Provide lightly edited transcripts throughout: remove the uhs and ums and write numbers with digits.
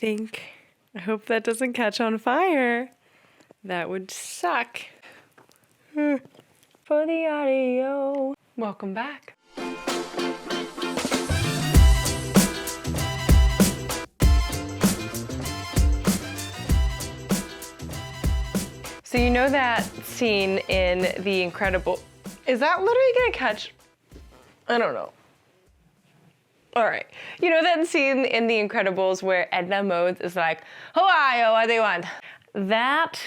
I hope that doesn't catch on fire. That would suck. For the audio. Welcome back. So you know that scene in The Incredible... Is that literally gonna catch... I don't know. All right. You know that scene in The Incredibles where Edna Modes is like, "Who are you? What do you want?" That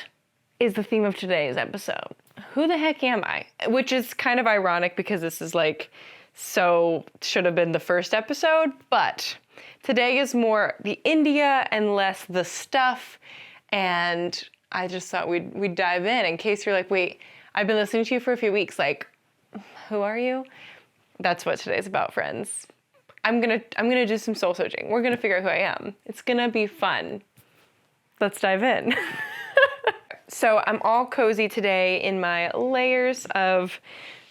is the theme of today's episode. Who the heck am I? Which is kind of ironic because this is like, should have been the first episode, but today is more the India and less the stuff. And I just thought we'd dive in case you're like, wait, I've been listening to you for a few weeks. Like, who are you? That's what today's about, friends. I'm gonna do some soul searching. We're gonna figure out who I am. It's gonna be fun. Let's dive in. So I'm all cozy today in my layers of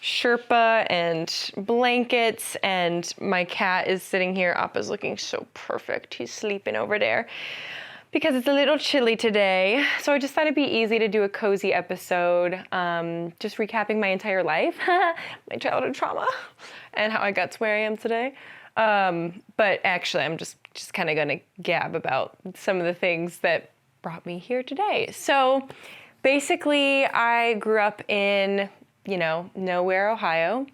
Sherpa and blankets, and my cat is sitting here. Appa's looking so perfect. He's sleeping over there because it's a little chilly today. So I just thought it'd be easy to do a cozy episode, just recapping my entire life, my childhood trauma, and how I got to where I am today. But actually, I'm just kind of gonna gab about some of the things that brought me here today. So basically, I grew up in, nowhere, Ohio,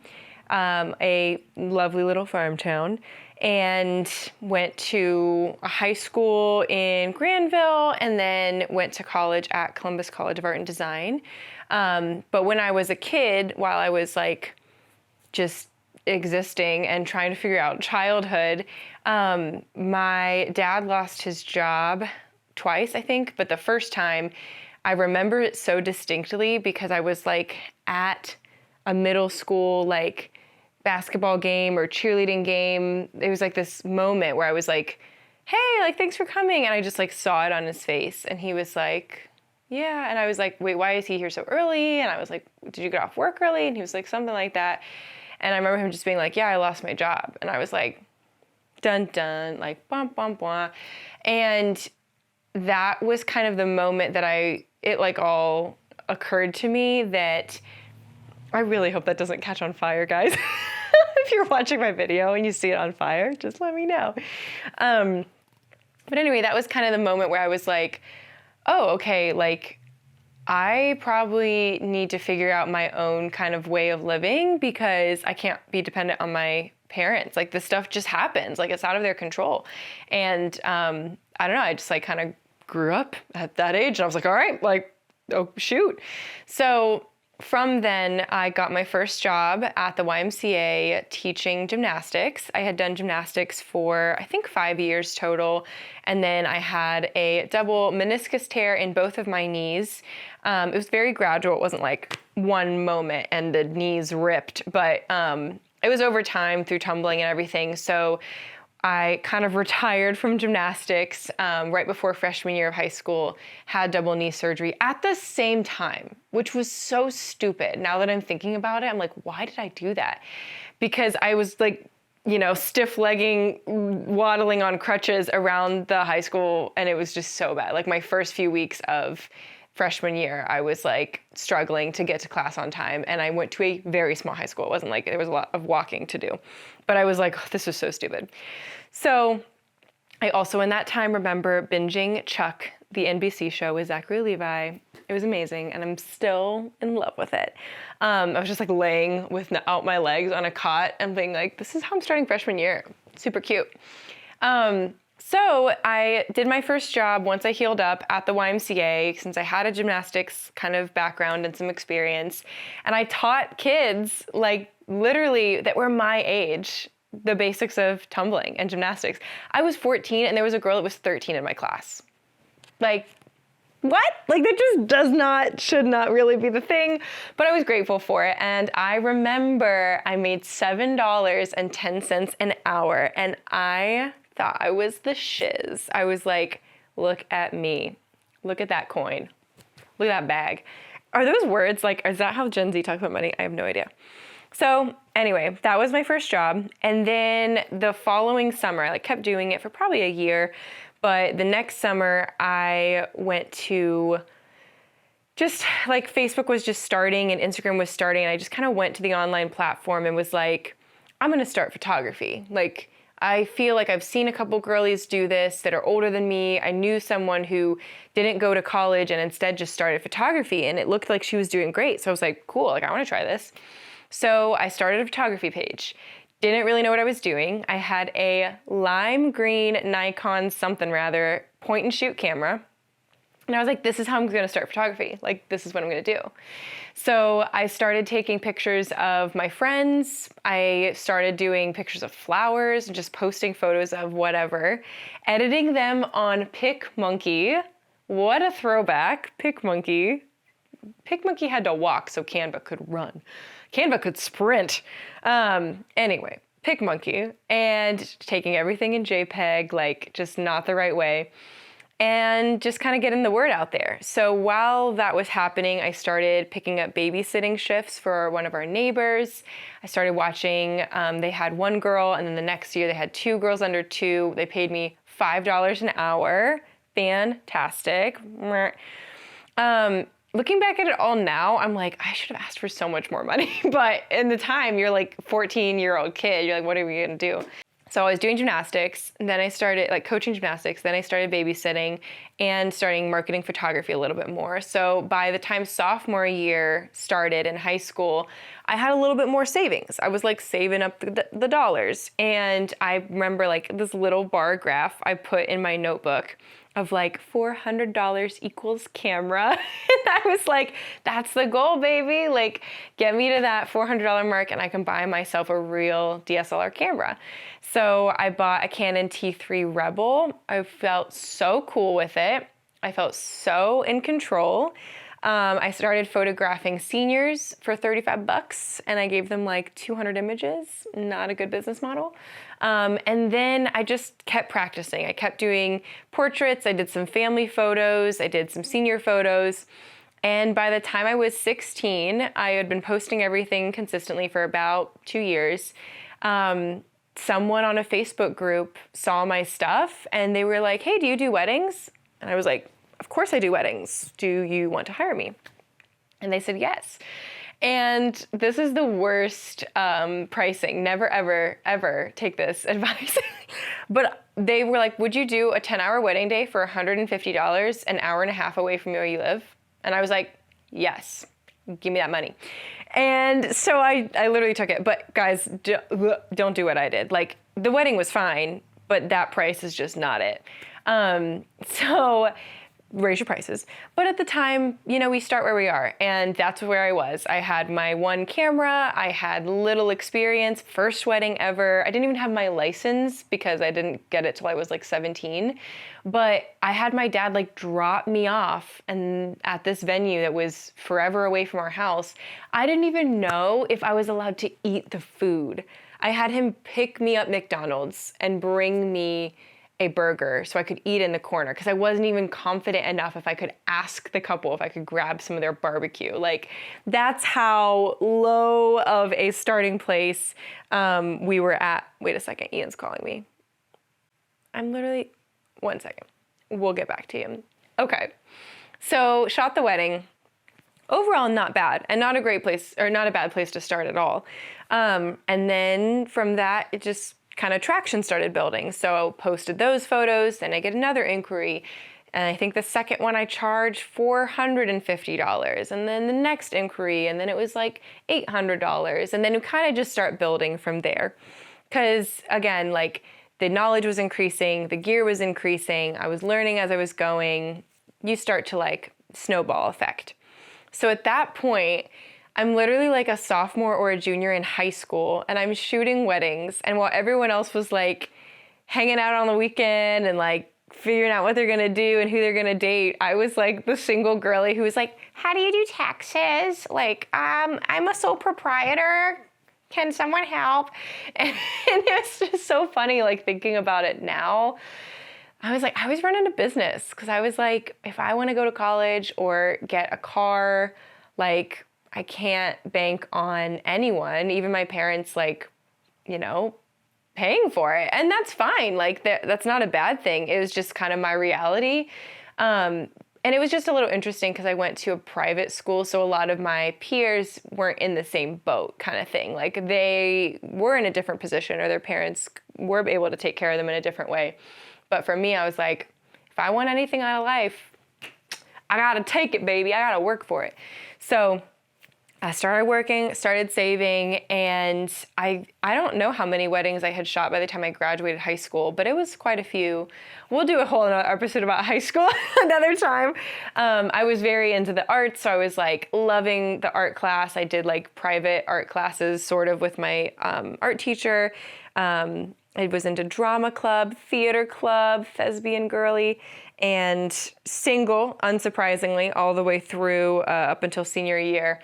a lovely little farm town, and went to a high school in Granville, and then went to college at Columbus College of Art and Design. But when I was a kid, while I was like just existing and trying to figure out childhood, my dad lost his job twice, I think, but the first time I remember it so distinctly because I was like at a middle school like basketball game or cheerleading game. It was like this moment where I was like, "Hey, like thanks for coming," and I just like saw it on his face, and he was like, "Yeah," and I was like, "Wait, why is he here so early?" And I was like, "Did you get off work early?" And he was like, "Something like that." And I remember him just being like, "Yeah, I lost my job." And I was like, dun dun, like, bum bum bum. And that was kind of the moment that it like all occurred to me that I really hope that doesn't catch on fire, guys. If you're watching my video and you see it on fire, just let me know. But anyway, that was kind of the moment where I was like, oh, okay, like, I probably need to figure out my own kind of way of living because I can't be dependent on my parents. Like this stuff just happens, like it's out of their control. And I don't know, I just like kind of grew up at that age and I was like, all right, like, oh shoot. So from then I got my first job at the YMCA teaching gymnastics. I had done gymnastics for I think 5 years total. And then I had a double meniscus tear in both of my knees. It was very gradual. It wasn't like one moment and the knees ripped, but it was over time through tumbling and everything. So I kind of retired from gymnastics right before freshman year of high school, had double knee surgery at the same time, which was so stupid. Now that I'm thinking about it, I'm like, why did I do that? Because I was like, stiff-legging, waddling on crutches around the high school, and it was just so bad. Like my first few weeks of freshman year, I was like struggling to get to class on time, and I went to a very small high school. It wasn't like there was a lot of walking to do, but I was like, oh, this is so stupid. So I also in that time remember binging Chuck, the NBC show with Zachary Levi. It was amazing, and I'm still in love with it. I was just like laying out my legs on a cot and being like, this is how I'm starting freshman year. Super cute. So I did my first job once I healed up at the YMCA since I had a gymnastics kind of background and some experience. And I taught kids like literally that were my age the basics of tumbling and gymnastics. I was 14 and there was a girl that was 13 in my class. Like, what? Like that should not really be the thing, but I was grateful for it. And I remember I made $7.10 an hour and I thought I was the shiz. I was like, look at me. Look at that coin. Look at that bag. Are those words like, is that how Gen Z talks about money? I have no idea. So Anyway, that was my first job. And then the following summer, I like kept doing it for probably a year. But the next summer I went to just like Facebook was just starting and Instagram was starting. And I just kind of went to the online platform and was like, I'm going to start photography. Like, I feel like I've seen a couple girlies do this that are older than me. I knew someone who didn't go to college and instead just started photography, and it looked like she was doing great. So I was like, cool, like I want to try this. So I started a photography page. Didn't really know what I was doing. I had a lime green Nikon something rather point and shoot camera. And I was like, this is how I'm going to start photography. Like, this is what I'm going to do. So I started taking pictures of my friends. I started doing pictures of flowers and just posting photos of whatever, editing them on PicMonkey. What a throwback, PicMonkey. PicMonkey had to walk so Canva could run. Canva could sprint. Anyway, PicMonkey, and taking everything in JPEG, like just not the right way. And just kind of getting the word out there. So while that was happening, I started picking up babysitting shifts for one of our neighbors. I started watching, they had one girl, and then the next year they had two girls under 2. They paid me $5 an hour. Fantastic. Looking back at it all now, I'm like, I should have asked for so much more money. But in the time, you're like 14-year-old kid. You're like, what are we gonna do? So I was doing gymnastics, and then I started like coaching gymnastics, then I started babysitting and starting marketing photography a little bit more. So by the time sophomore year started in high school, I had a little bit more savings. I was like saving up the dollars. And I remember like this little bar graph I put in my notebook of like $400 equals camera. And I was like, that's the goal, baby. Like, get me to that $400 mark and I can buy myself a real DSLR camera. So I bought a Canon T3 Rebel. I felt so cool with it. I felt so in control. I started photographing seniors for $35 and I gave them like 200 images. Not a good business model. And then I just kept practicing. I kept doing portraits. I did some family photos. I did some senior photos. And by the time I was 16, I had been posting everything consistently for about 2 years. Someone on a Facebook group saw my stuff and they were like, hey, do you do weddings? And I was like, of course I do weddings. Do you want to hire me? And they said yes. And this is the worst pricing. Never, ever, ever take this advice. But they were like, would you do a 10-hour wedding day for $150, an hour and a half away from where you live? And I was like, yes, give me that money. And so I literally took it. But guys, don't do what I did. Like, the wedding was fine, but that price is just not it. So raise your prices. But at the time, you know, we start where we are, and that's where I was. I had my one camera, I had little experience, first wedding ever. I didn't even have my license because I didn't get it till I was like 17. But I had my dad like drop me off and at this venue that was forever away from our house. I didn't even know if I was allowed to eat the food. I had him pick me up McDonald's and bring me a burger so I could eat in the corner because I wasn't even confident enough if I could ask the couple if I could grab some of their barbecue. Like, that's how low of a starting place we were at. Wait a second, Ian's calling me. One second. We'll get back to you. Okay, so shot the wedding. Overall, not bad, and not a great place, or not a bad place to start at all. And then from that, it just kind of traction started building. So posted those photos, then I get another inquiry. And I think the second one I charged $450, and then the next inquiry, and then it was like $800. And then we kind of just start building from there. Because again, like, the knowledge was increasing, the gear was increasing, I was learning as I was going. You start to like snowball effect. So at that point, I'm literally like a sophomore or a junior in high school, and I'm shooting weddings. And while everyone else was like hanging out on the weekend and like figuring out what they're gonna do and who they're gonna date, I was like the single girly who was like, how do you do taxes? Like, I'm a sole proprietor. Can someone help? And it was just so funny, like, thinking about it now. I was running a business because I was like, if I want to go to college or get a car, like, I can't bank on anyone, even my parents, like, paying for it. And that's fine. Like that's not a bad thing. It was just kind of my reality. And it was just a little interesting because I went to a private school, so a lot of my peers weren't in the same boat kind of thing. Like they were in a different position, or their parents were able to take care of them in a different way. But for me, I was like, if I want anything out of life, I gotta take it, baby. I gotta work for it. So I started working, started saving, and I don't know how many weddings I had shot by the time I graduated high school, but it was quite a few. We'll do a whole other episode about high school another time. I was very into the arts, so I was like loving the art class. I did like private art classes sort of with my art teacher. I was into drama club, theater club, thespian girly, and single, unsurprisingly, all the way through up until senior year.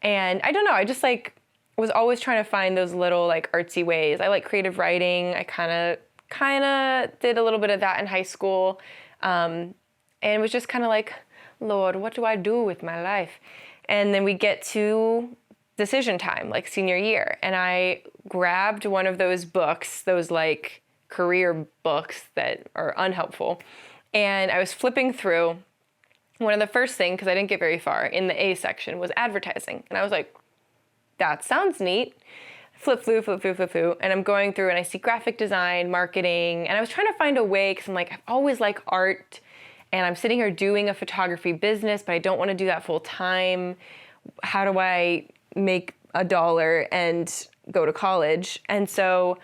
And I don't know, I just like was always trying to find those little like artsy ways. I like creative writing. I kind of did a little bit of that in high school. And was just kind of like, Lord, what do I do with my life? And then we get to decision time, like senior year. And I grabbed one of those books, those like career books that are unhelpful. And I was flipping through. One of the first things, because I didn't get very far, in the A section was advertising. And I was like, that sounds neat. Flip through, and I'm going through and I see graphic design, marketing, and I was trying to find a way, because I'm like, I've always liked art, and I'm sitting here doing a photography business, but I don't want to do that full time. How do I make $1 and go to college? And so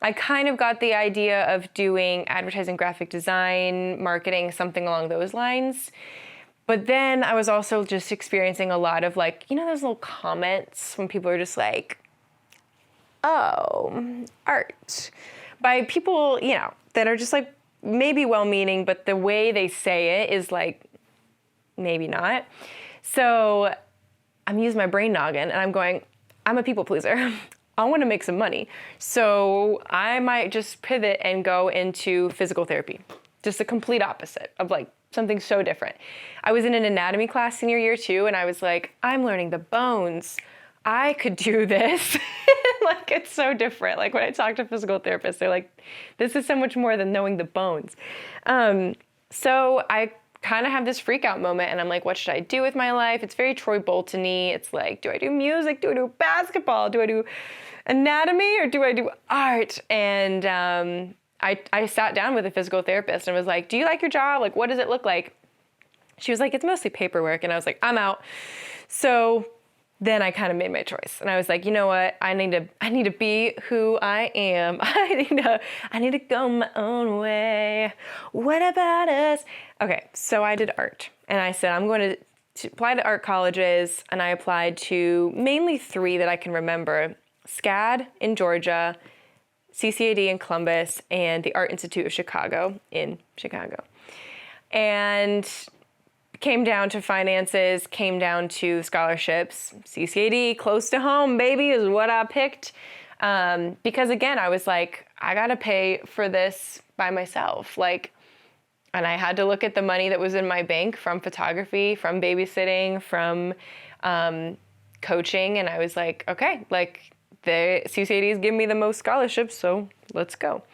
I kind of got the idea of doing advertising, graphic design, marketing, something along those lines. But then I was also just experiencing a lot of like, those little comments when people are just like, oh, art, by people, that are just like maybe well-meaning, but the way they say it is like, maybe not. So I'm using my brain noggin and I'm going, I'm a people pleaser. I want to make some money. So I might just pivot and go into physical therapy. Just the complete opposite of like something so different. I was in an anatomy class senior year too, and I was like, I'm learning the bones. I could do this. Like, it's so different. Like when I talk to physical therapists, they're like, this is so much more than knowing the bones. So I kind of have this freak out moment and I'm like, what should I do with my life? It's very Troy Bolton-y. It's like, do I do music? Do I do basketball? Do I do anatomy or do I do art? And I sat down with a physical therapist and was like, do you like your job? Like, what does it look like? She was like, it's mostly paperwork. And I was like, I'm out. So then I kind of made my choice. And I was like, you know what? I need to be who I am. I need to go my own way. What about us? Okay, so I did art. And I said, I'm going to apply to art colleges. And I applied to mainly 3 that I can remember: SCAD in Georgia, CCAD in Columbus, and the Art Institute of Chicago in Chicago. And came down to finances, came down to scholarships. CCAD, close to home, baby, is what I picked. Because again, I was like, I gotta pay for this by myself. And I had to look at the money that was in my bank from photography, from babysitting, from coaching. And I was like, okay, the CCAD is giving me the most scholarships, so let's go.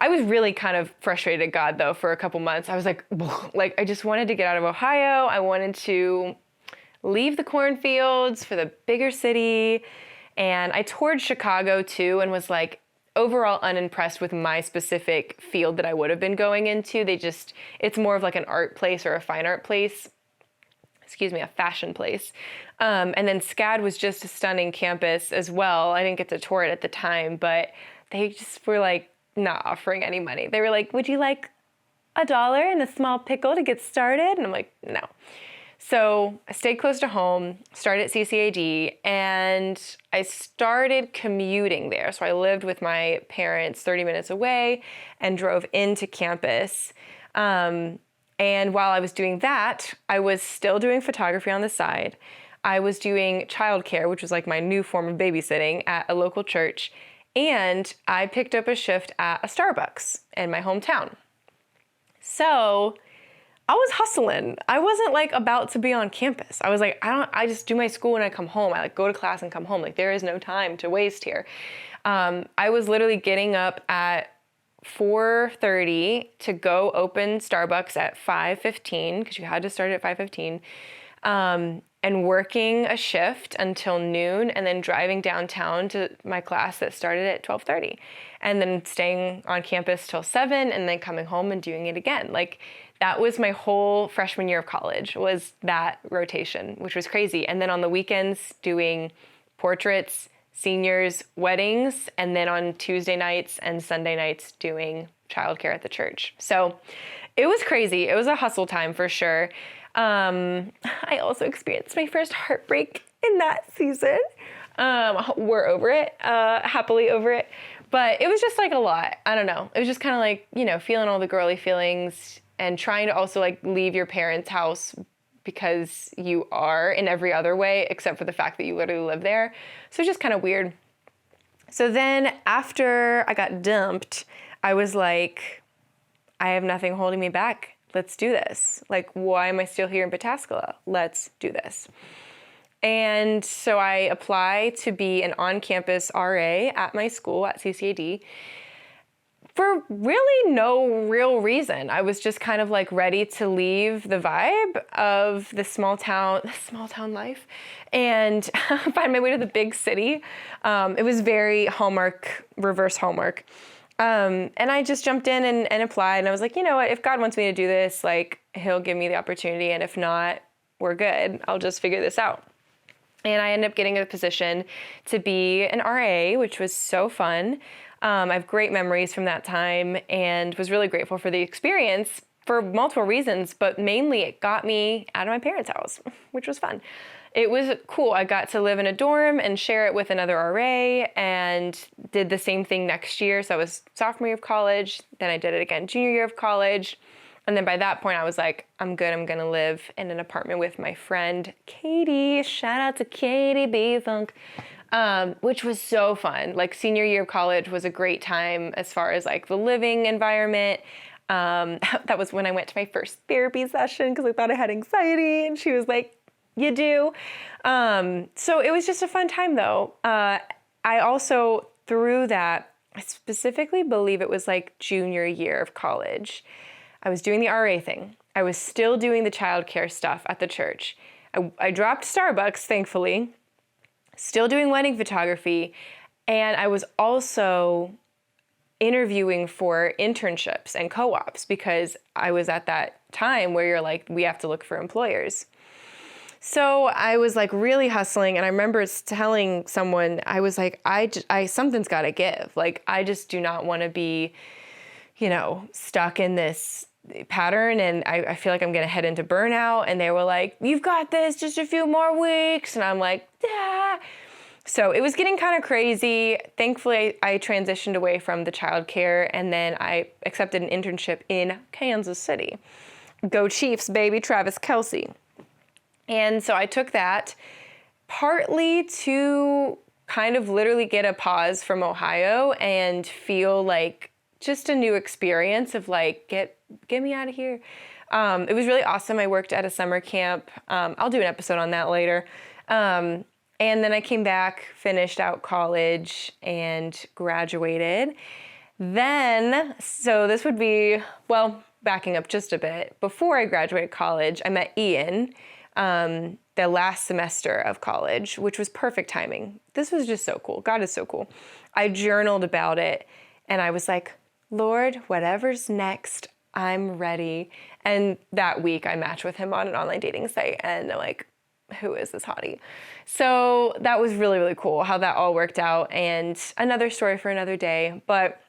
I was really kind of frustrated at God, though, for a couple months. I was like, I just wanted to get out of Ohio. I wanted to leave the cornfields for the bigger city. And I toured Chicago, too, and was like overall unimpressed with my specific field that I would have been going into. It's more of like an art place or a fine art place. A fashion place. And then SCAD was just a stunning campus as well. I didn't get to tour it at the time, but they just were like not offering any money. They were like, would you like $1 and a small pickle to get started? And I'm like, no. So I stayed close to home, started at CCAD, and I started commuting there. So I lived with my parents 30 minutes away and drove into campus. And while I was doing that, I was still doing photography on the side. I was doing childcare, which was like my new form of babysitting, at a local church. And I picked up a shift at a Starbucks in my hometown. So I was hustling. I wasn't like about to be on campus. I was like, I just do my school when I come home. I like go to class and come home. Like there is no time to waste here. I was literally getting up at 4:30 to go open Starbucks at 5:15 because you had to start at 5:15. And working a shift until noon and then driving downtown to my class that started at 12:30 and then staying on campus till 7 and then coming home and doing it again. Like that was my whole freshman year of college was that rotation, which was crazy. And then on the weekends doing portraits, seniors, weddings, and then on Tuesday nights and Sunday nights doing childcare at the church. So it was crazy. It was a hustle time for sure. I also experienced my first heartbreak in that season. We're over it, happily over it. But it was just like a lot. I don't know. It was just kind of like, you know, feeling all the girly feelings and trying to also like leave your parents' house because you are in every other way except for the fact that you literally live there. So it's just kind of weird. So then after I got dumped, I was like, I have nothing holding me back. Let's do this. Like, why am I still here in Pataskala? Let's do this. And so I applied to be an on-campus RA at my school at CCAD for really no real reason. I was just kind of like ready to leave the vibe of the small town life and find my way to the big city. It was very Hallmark, reverse Hallmark. And I just jumped in and applied and I was like, you know what, if God wants me to do this, like he'll give me the opportunity. And if not, we're good. I'll just figure this out. And I ended up getting a position to be an RA, which was so fun. I have great memories from that time and was really grateful for the experience for multiple reasons, but mainly it got me out of my parents' house, which was fun. It was cool. I got to live in a dorm and share it with another RA and did the same thing next year. So I was sophomore year of college, then I did it again junior year of college. And then by that point I was like, I'm good. I'm going to live in an apartment with my friend Katie. Shout out to Katie B-Funk, which was so fun. Like senior year of college was a great time as far as like the living environment. That was when I went to my first therapy session because I thought I had anxiety and she was like, you do. So it was just a fun time though. I also, through that, I specifically believe it was like junior year of college. I was doing the RA thing. I was still doing the childcare stuff at the church. I dropped Starbucks, thankfully, still doing wedding photography. And I was also interviewing for internships and co-ops because I was at that time where you're like, we have to look for employers. So I was like really hustling and I remember telling someone, I was like, something's got to give. Like, I just do not want to be, you know, stuck in this pattern and I feel like I'm going to head into burnout. And they were like, you've got this, just a few more weeks. And I'm like, yeah. So it was getting kind of crazy. Thankfully, I transitioned away from the childcare and then I accepted an internship in Kansas City. Go Chiefs, baby, Travis Kelce. And so I took that partly to kind of literally get a pause from Ohio and feel like just a new experience of like, get me out of here. It was really awesome. I worked at a summer camp. I'll do an episode on that later. And then I came back, finished out college and graduated. Then, so this would be, well, backing up just a bit. Before I graduated college, I met Ian, the last semester of college, which was perfect timing. This was just so cool. God is so cool. I journaled about it and I was like, Lord, whatever's next, I'm ready. And that week I matched with him on an online dating site and I'm like, who is this hottie? So that was really, really cool how that all worked out and another story for another day, but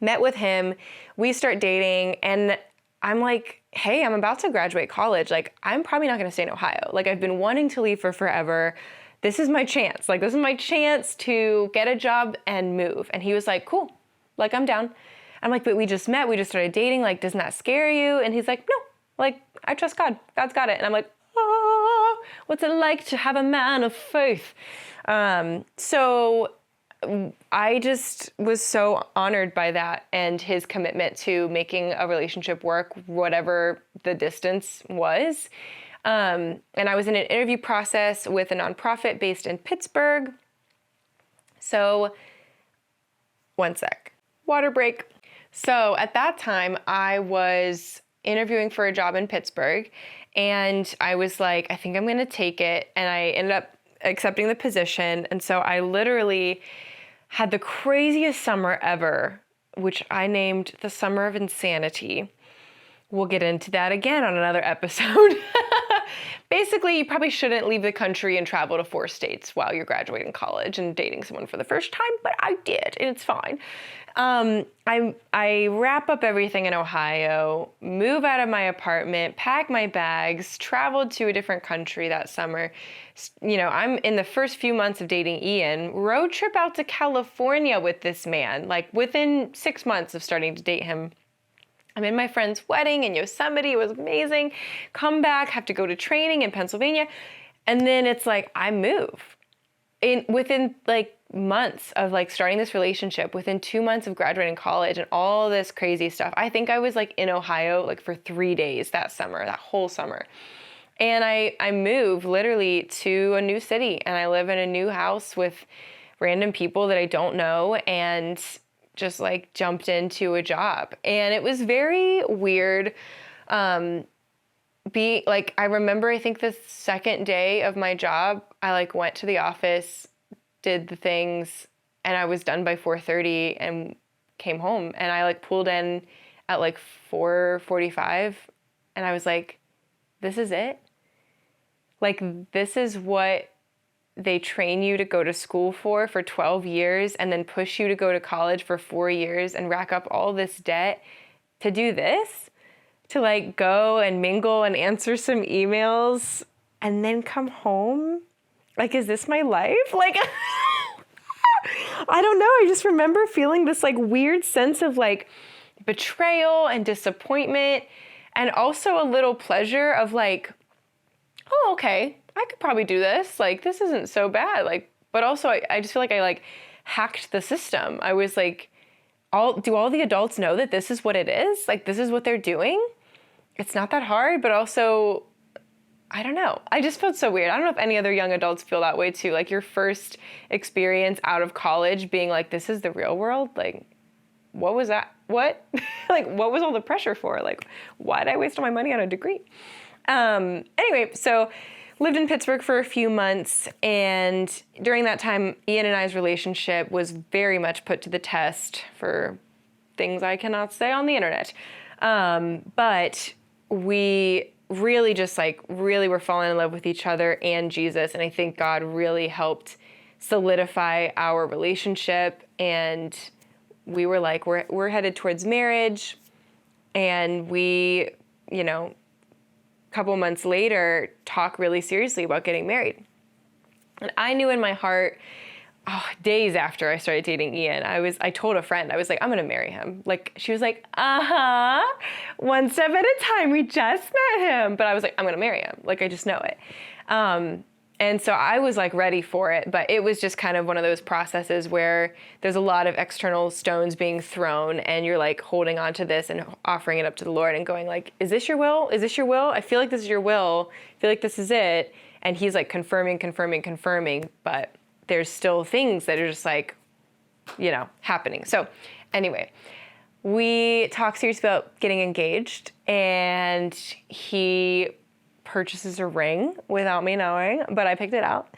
met with him, we start dating and I'm like, hey, I'm about to graduate college. Like, I'm probably not going to stay in Ohio. Like, I've been wanting to leave for forever. This is my chance. Like, this is my chance to get a job and move. And he was like, cool. Like, I'm down. I'm like, but we just met. We just started dating. Like, doesn't that scare you? And he's like, no. Like, I trust God. God's got it. And I'm like, oh, what's it like to have a man of faith? So I just was so honored by that and his commitment to making a relationship work, whatever the distance was. And I was in an interview process with a nonprofit based in Pittsburgh. So, one sec. Water break. So at that time, I was interviewing for a job in Pittsburgh, and I was like, I think I'm going to take it. And I ended up accepting the position. And so I literally had the craziest summer ever, which I named the Summer of Insanity. We'll get into that again on another episode. Basically, you probably shouldn't leave the country and travel to 4 states while you're graduating college and dating someone for the first time, but I did, and it's fine. I wrap up everything in Ohio, move out of my apartment, pack my bags, traveled to a different country that summer. You know, I'm in the first few months of dating Ian, road trip out to California with this man, like within 6 months of starting to date him. I'm in my friend's wedding in Yosemite. It was amazing. Come back, have to go to training in Pennsylvania. And then it's like, I move. Within like months of like starting this relationship, within 2 months of graduating college and all this crazy stuff. I think I was like in Ohio like for 3 days that summer, that whole summer. And I moved literally to a new city, and I live in a new house with random people that I don't know, and just like jumped into a job. And it was very weird. I remember, I think the second day of my job, I like went to the office, did the things, and I was done by 4:30 and came home. And I like pulled in at like 4:45, and I was like, this is it? Like, this is what they train you to go to school for 12 years and then push you to go to college for 4 years and rack up all this debt to do this? To like go and mingle and answer some emails and then come home? Like, is this my life? Like, I don't know. I just remember feeling this like weird sense of like betrayal and disappointment, and also a little pleasure of like, oh, okay, I could probably do this. Like, this isn't so bad. Like, but also I just feel like I like hacked the system. I was like, do all the adults know that this is what it is? Like, this is what they're doing? It's not that hard, but also, I don't know. I just felt so weird. I don't know if any other young adults feel that way too. Like, your first experience out of college being like, this is the real world. Like, what was that? What? Like, what was all the pressure for? Like, why did I waste all my money on a degree? Anyway, so lived in Pittsburgh for a few months, and during that time, Ian and I's relationship was very much put to the test for things I cannot say on the internet. But we really just like really were falling in love with each other and Jesus, and I think God really helped solidify our relationship, and we were like, we're headed towards marriage, and we, you know, couple months later, talk really seriously about getting married. And I knew in my heart, days after I started dating Ian, I told a friend, I was like, I'm gonna marry him. Like, she was like, one step at a time, we just met him. But I was like, I'm gonna marry him. Like, I just know it. And so I was like ready for it, but it was just kind of one of those processes where there's a lot of external stones being thrown, and you're like holding on to this and offering it up to the Lord and going like, is this your will? Is this your will? I feel like this is your will. I feel like this is it. And he's like confirming, but there's still things that are just like, you know, happening. So anyway, we talked seriously about getting engaged, and he purchases a ring without me knowing, but I picked it out.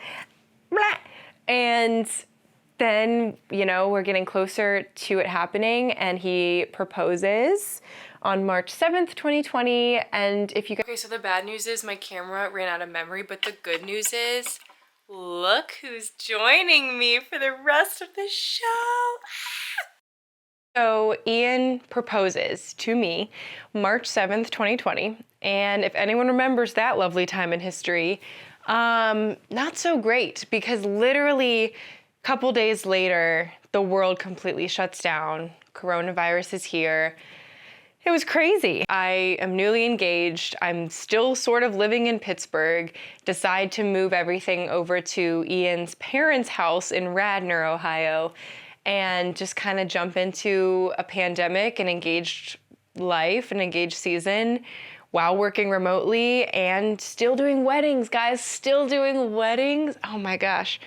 And then, you know, we're getting closer to it happening, and he proposes on March 7th, 2020. And if you guys... Okay, so the bad news is my camera ran out of memory, but the good news is, look who's joining me for the rest of the show. So Ian proposes to me March 7th, 2020. And if anyone remembers that lovely time in history, not so great, because literally a couple days later, the world completely shuts down. Coronavirus is here. It was crazy. I am newly engaged. I'm still sort of living in Pittsburgh. Decide to move everything over to Ian's parents' house in Radnor, Ohio, and just kind of jump into a pandemic and engaged life and engaged season while working remotely and still doing weddings, guys, still doing weddings. Oh my gosh.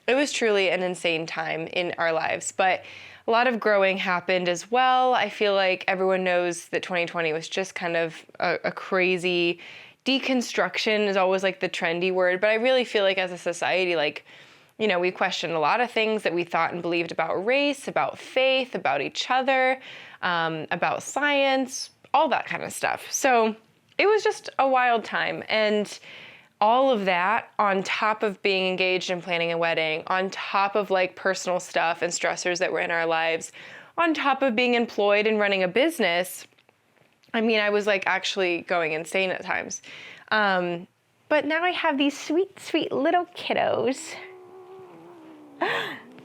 It was truly an insane time in our lives, but a lot of growing happened as well. I feel like everyone knows that 2020 was just kind of a crazy deconstruction is always like the trendy word, but I really feel like as a society, like, you know, we questioned a lot of things that we thought and believed about race, about faith, about each other, about science, all that kind of stuff. So it was just a wild time. And all of that on top of being engaged and planning a wedding, on top of like personal stuff and stressors that were in our lives, on top of being employed and running a business. I mean, I was like actually going insane at times. But now I have these sweet, sweet little kiddos.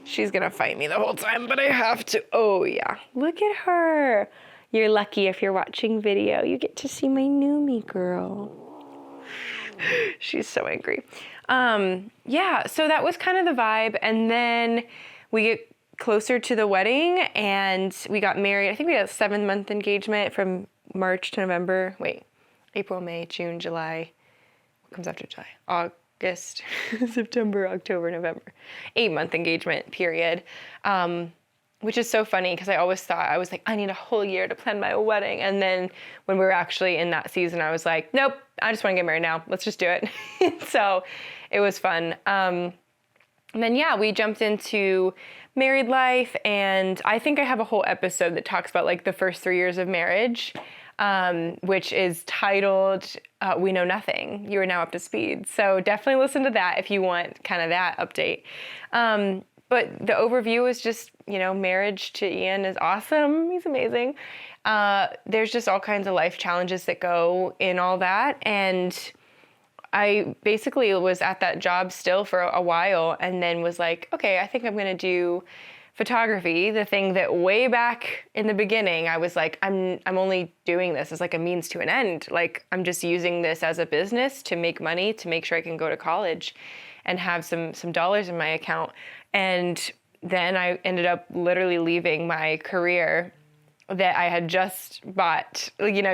She's gonna fight me the whole time, but I have to. Oh yeah, look at her. You're lucky if you're watching video. You get to see my new me girl. She's so angry. Yeah, so that was kind of the vibe. And then we get closer to the wedding and we got married. I think we had a 7-month engagement from March to November. Wait, April, May, June, July. What comes after July? August, September, October, November. 8-month engagement period. Which is so funny because I always thought, I was like, I need a whole year to plan my wedding. And then when we were actually in that season, I was like, nope, I just want to get married now. Let's just do it. So it was fun. And then, yeah, we jumped into married life. And I think I have a whole episode that talks about like the first 3 years of marriage, which is titled, We Know Nothing. You are now up to speed. So definitely listen to that if you want kind of that update. But the overview is just, you know, marriage to Ian is awesome. He's amazing. There's just all kinds of life challenges that go in all that. And I basically was at that job still for a while and then was like, okay, I think I'm going to do photography. The thing that way back in the beginning, I was like, I'm only doing this as like a means to an end. Like I'm just using this as a business to make money, to make sure I can go to college and have some dollars in my account. And then I ended up literally leaving my career that I had just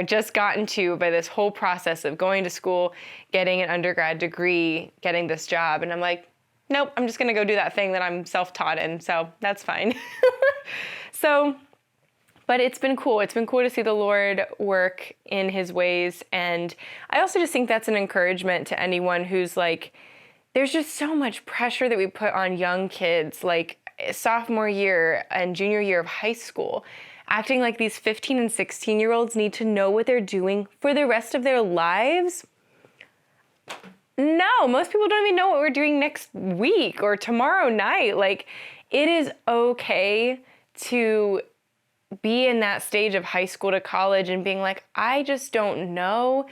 just gotten to by this whole process of going to school, getting an undergrad degree, getting this job. And I'm like, nope, I'm just going to go do that thing that I'm self-taught in. So that's fine. But it's been cool. It's been cool to see the Lord work in his ways. And I also just think that's an encouragement to anyone who's like, there's just so much pressure that we put on young kids, like sophomore year and junior year of high school, acting like these 15 and 16-year-olds need to know what they're doing for the rest of their lives. No, most people don't even know what we're doing next week or tomorrow night. Like, it is okay to be in that stage of high school to college and being like, I just don't know.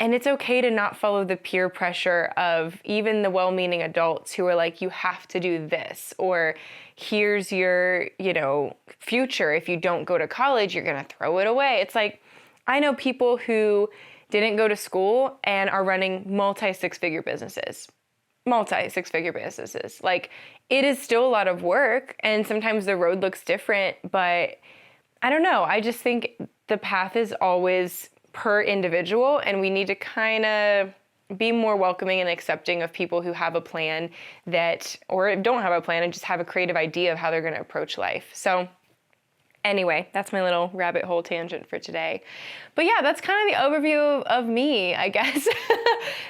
And it's okay to not follow the peer pressure of even the well-meaning adults who are like, you have to do this, or here's your, future. If you don't go to college, you're going to throw it away. It's like, I know people who didn't go to school and are running multi-six-figure businesses. Like, it is still a lot of work, and sometimes the road looks different, but I don't know. I just think the path is always per individual, and we need to kind of be more welcoming and accepting of people who have a plan or don't have a plan and just have a creative idea of how they're going to approach life. So anyway, that's my little rabbit hole tangent for today. But yeah, that's kind of the overview of me, I guess.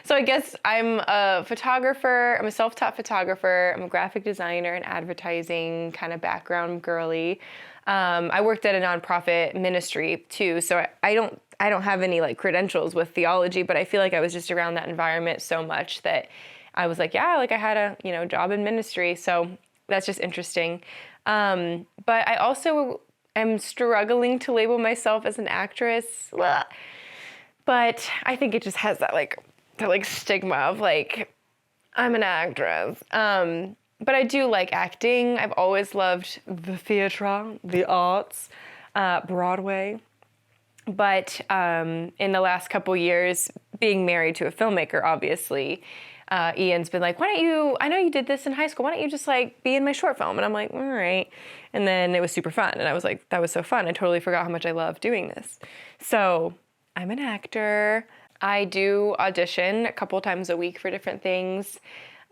So I guess I'm a photographer. I'm a self-taught photographer. I'm a graphic designer and advertising kind of background girly. I worked at a nonprofit ministry too, so I don't have any like credentials with theology, but I feel like I was just around that environment so much that I was like, yeah, like I had a job in ministry, so that's just interesting. But I also am struggling to label myself as an actress, but I think it just has that stigma of like I'm an actress. But I do like acting. I've always loved the theater, the arts, Broadway. But in the last couple years, being married to a filmmaker, obviously, Ian's been like, why don't you, I know you did this in high school, why don't you just like be in my short film? And I'm like, all right. And then it was super fun. And I was like, that was so fun. I totally forgot how much I love doing this. So I'm an actor. I do audition a couple times a week for different things.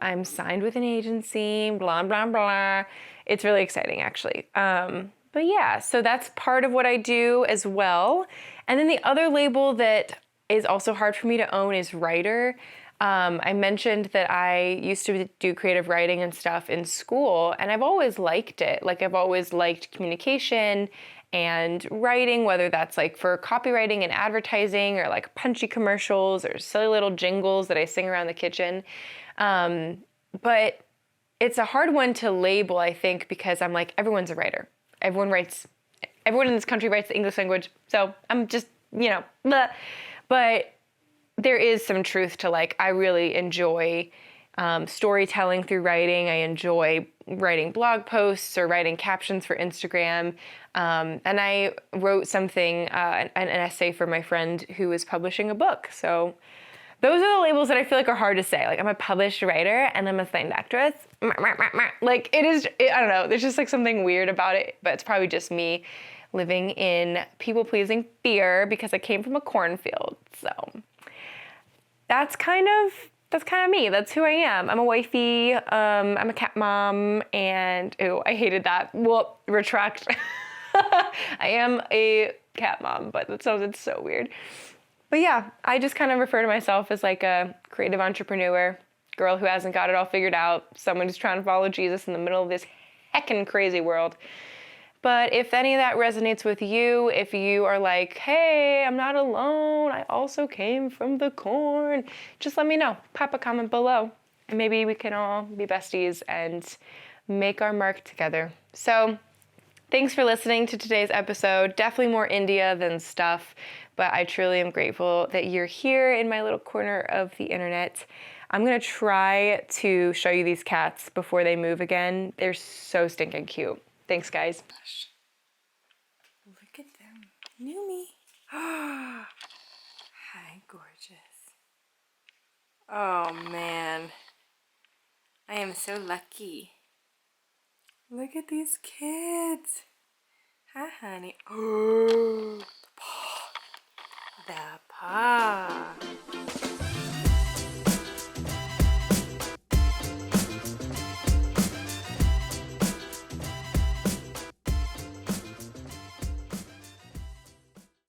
I'm signed with an agency, blah, blah, blah. It's really exciting, actually. But yeah, so that's part of what I do as well. And then the other label that is also hard for me to own is writer. I mentioned that I used to do creative writing and stuff in school, and I've always liked it. Like, I've always liked communication and writing, whether that's like for copywriting and advertising or like punchy commercials or silly little jingles that I sing around the kitchen. But it's a hard one to label, I think, because I'm like, everyone's a writer. Everyone in this country writes the English language, so I'm just, blah. But there is some truth to, like, I really enjoy storytelling through writing. I enjoy writing blog posts or writing captions for Instagram. And I wrote something, an essay for my friend who is publishing a book. So those are the labels that I feel like are hard to say. Like, I'm a published writer and I'm a signed actress. Like, I don't know. There's just like something weird about it, but it's probably just me living in people-pleasing fear because I came from a cornfield. So that's kind of me. That's who I am. I'm a wifey. I'm a cat mom, and I hated that. Well, retract. I am a cat mom, but that sounded so weird. But yeah, I just kind of refer to myself as like a creative entrepreneur, girl who hasn't got it all figured out, someone who's trying to follow Jesus in the middle of this heckin' crazy world. But if any of that resonates with you, if you are like, hey, I'm not alone, I also came from the corn, just let me know. Pop a comment below, and maybe we can all be besties and make our mark together. So thanks for listening to today's episode. Definitely more India than stuff, but I truly am grateful that you're here in my little corner of the internet. I'm gonna try to show you these cats before they move again. They're so stinking cute. Thanks, guys. Look at them. New me. Hi, gorgeous. Oh, man. I am so lucky. Look at these kids. Hi, honey. Oh, the